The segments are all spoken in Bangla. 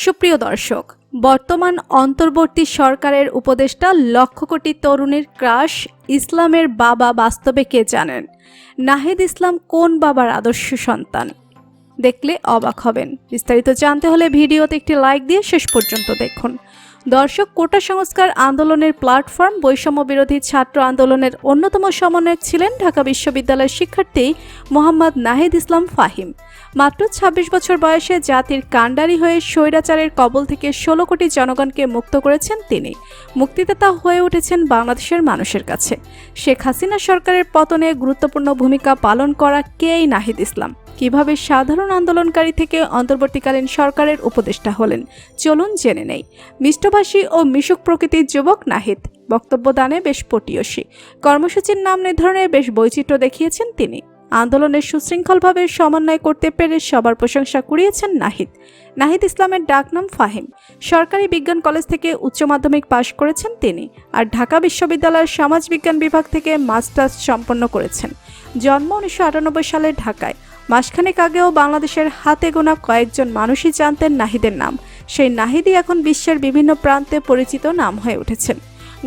সুপ্রিয় দর্শক, বর্তমান অন্তর্বর্তী সরকারের উপদেষ্টা লক্ষ কোটি তরুণীর ক্রাশ ইসলামের বাবা বাস্তবে কে জানেন? নাহিদ ইসলাম কোন বাবার আদর্শ সন্তান? দেখলে অবাক হবেন। বিস্তারিত জানতে হলে ভিডিওতে একটি লাইক দিয়ে শেষ পর্যন্ত দেখুন। দর্শক, কোটা সংস্কার আন্দোলনের প্ল্যাটফর্ম বৈষম্য বিরোধী ছাত্র আন্দোলনের অন্যতম সমন্বয়ক ছিলেন ঢাকা বিশ্ববিদ্যালয়ের শিক্ষার্থী মোহাম্মদ নাহিদ ইসলাম ফাহিম। মাত্র ২৬ বছর বয়সে জাতির কাণ্ডারি হয়ে স্বৈরাচারের কবল থেকে ১৬ কোটি জনগণকে মুক্ত করেছেন তিনি। মুক্তিদাতা হয়ে উঠেছেন বাংলাদেশের মানুষের কাছে। শেখ হাসিনা সরকারের পতনে গুরুত্বপূর্ণ ভূমিকা পালন করা কে এই নাহিদ ইসলাম? কিভাবে সাধারণ আন্দোলনকারী থেকে অন্তর্বর্তীকালীন সরকারের উপদেষ্টা হলেন, চলুন জেনে নেই। মিষ্টভাষী ও মিশুক প্রকৃতির যুবক নাহিদ বক্তব্য দানে বেশ পটীয়সী। কর্মসূচির নাম নির্ধারণে বেশ বৈচিত্র্য দেখিয়েছেন তিনি। আন্দোলনের সুশৃঙ্খলভাবে সমন্বয় করতে পেরে সবার প্রশংসা কুড়িয়েছেন নাহিদ। নাহিদ ইসলামের ডাকনাম ফাহিম। সরকারি বিজ্ঞান কলেজ থেকে উচ্চ মাধ্যমিক পাশ করেছেন তিনি, আর ঢাকা বিশ্ববিদ্যালয়ের সমাজবিজ্ঞান বিভাগ থেকে মাস্টার্স সম্পন্ন করেছেন। জন্ম ১৯৯৮ সালে ঢাকায়। মাসখানেক আগেও বাংলাদেশের হাতে গোনা কয়েকজন মানুষই জানতেন নাহিদের নাম। সেই নাহিদই এখন বিশ্বের বিভিন্ন প্রান্তে পরিচিত নাম হয়ে উঠেছেন।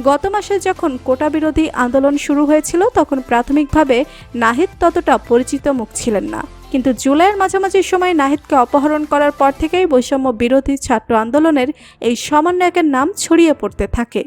গত মাসে যখন কোটা বিরোধী আন্দোলন শুরু হয়েছিল, তখন প্রাথমিকভাবে নাহিদ ততটা পরিচিত মুখ ছিলেন না। কিন্তু জুলাইয়ের মাঝামাঝি সময় নাহিদকে অপহরণ করার পর থেকেই বৈষম্য বিরোধী ছাত্র আন্দোলনের এই সমন্বয়কের নাম ছড়িয়ে পড়তে থাকে।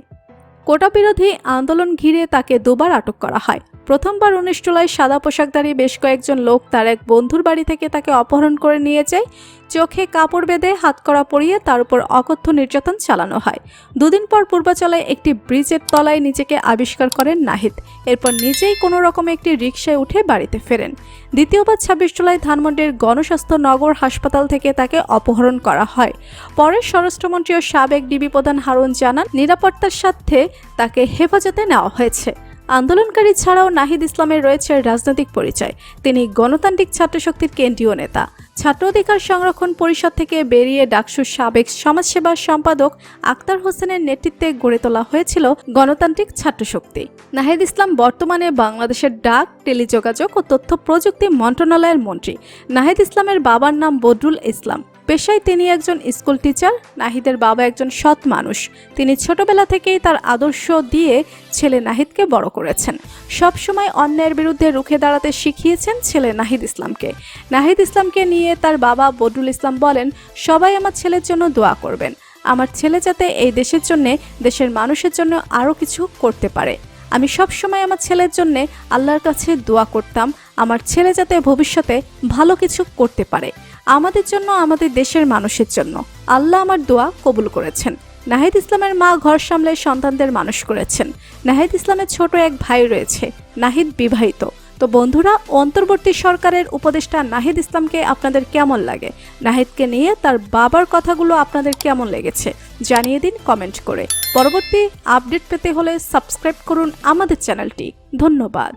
কোটা বিরোধী আন্দোলন ঘিরে তাকে দুবার আটক করা হয়। প্রথমবার ১৯ জুলাই সাদা পোশাকধারী বেশ কয়েকজন লোক তার এক বন্ধুর বাড়ি থেকে তাকে অপহরণ করে নিয়ে যায়। চোখে কাপড় বেঁধে হাতকড়া পরিয়ে তার উপর অকথ্য নির্যাতন চালানো হয়। দুদিন পর পূর্বাচলায় একটি ব্রিজের তলায় নিজেকে আবিষ্কার করেন নাহিদ। এরপর নিজেই কোনো রকমে একটি রিকশায় উঠে বাড়িতে ফেরেন। দ্বিতীয়বার ২৬ জুলাই ধানমন্ডির গণস্বাস্থ্য নগর হাসপাতাল থেকে তাকে অপহরণ করা হয়। পরে স্বরাষ্ট্রমন্ত্রী ও সাবেক ডিবি প্রধান হারুন জানান, নিরাপত্তার স্বার্থে তাকে হেফাজতে নেওয়া হয়েছে। আন্দোলনকারী ছাড়াও নাহিদ ইসলামের রয়েছে রাজনৈতিক পরিচয়। তিনি গণতান্ত্রিক ছাত্রশক্তির কেন্দ্রীয় নেতা। ছাত্র অধিকার সংরক্ষণ পরিষদ থেকে বেরিয়ে ডাকসুর সাবেক সমাজসেবা সম্পাদক আক্তার হোসেনের নেতৃত্বে গড়ে তোলা হয়েছিল গণতান্ত্রিক ছাত্রশক্তি। নাহিদ ইসলাম বর্তমানে বাংলাদেশের ডাক, টেলিযোগাযোগ ও তথ্য প্রযুক্তি মন্ত্রণালয়ের মন্ত্রী। নাহিদ ইসলামের বাবার নাম বদরুল ইসলাম। পেশায় তিনি একজন স্কুল টিচার। নাহিদের বাবা একজন সৎ মানুষ। তিনি ছোটবেলা থেকেই তার আদর্শ দিয়ে ছেলে নাহিদকে বড় করেছেন। সবসময় অন্যায়ের বিরুদ্ধে রুখে দাঁড়াতে শিখিয়েছেন ছেলে নাহিদ ইসলামকে। নাহিদ ইসলামকে নিয়ে তার বাবা বদরুল ইসলাম বলেন, সবাই আমার ছেলের জন্য দোয়া করবেন। আমার ছেলে যাতে এই দেশের জন্য, দেশের মানুষের জন্য আরও কিছু করতে পারে। আমি সবসময় আমার ছেলের জন্য আল্লাহর কাছে দোয়া করতাম, আমার ছেলে যাতে ভবিষ্যতে ভালো কিছু করতে পারে, আমাদের জন্য, আমাদের দেশের মানুষের জন্য। আল্লাহ আমার দোয়া কবুল করেছেন। নাহিদ ইসলামের মা ঘর সামলে সন্তানদের মানুষ করেছেন। নাহিদ ইসলামের ছোট এক ভাই রয়েছে। নাহিদ বিবাহিত। তো বন্ধুরা, অন্তর্বর্তী সরকারের উপদেষ্টা নাহিদ ইসলামকে আপনাদের কেমন লাগে? নাহিদকে নিয়ে তার বাবার কথাগুলো আপনাদের কেমন লেগেছে জানিয়ে দিন কমেন্ট করে। পরবর্তী আপডেট পেতে হলে সাবস্ক্রাইব করুন আমাদের চ্যানেলটি। ধন্যবাদ।